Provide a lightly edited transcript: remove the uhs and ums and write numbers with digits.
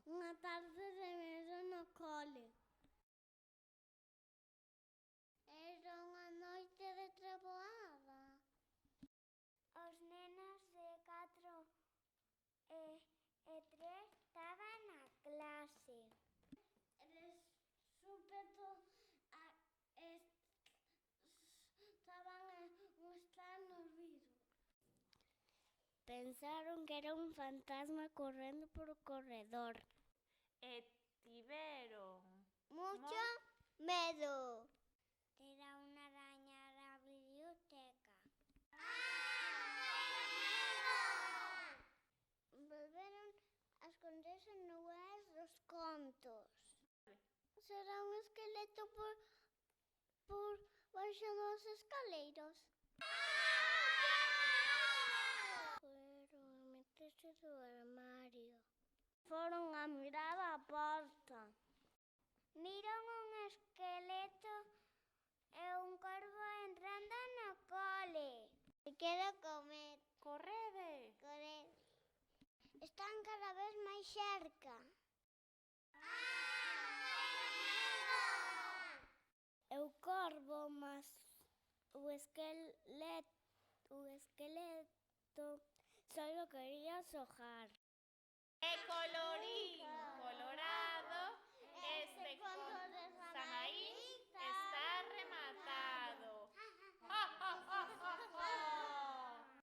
Unha tarde de medo no cole. Era unha noite de treboada. Os nenos de 4 e 3 estaban na clase. De súpeto estaban un estrano ruido. Pensaron que era un fantasma correndo por o corredor. E tiveron Mucho medo. Era unha araña na biblioteca. Volveron a esconderse no lugar dos contos. Será un esqueleto por baixo dos escaleiros. Foron a meterse do armario. Foron a mirar a porta. Miran un esqueleto e un corvo entrando no cole. Quero comer. correde. Correr. Están cada vez máis cerca. E o corvo, mas o esqueleto só quería xogar.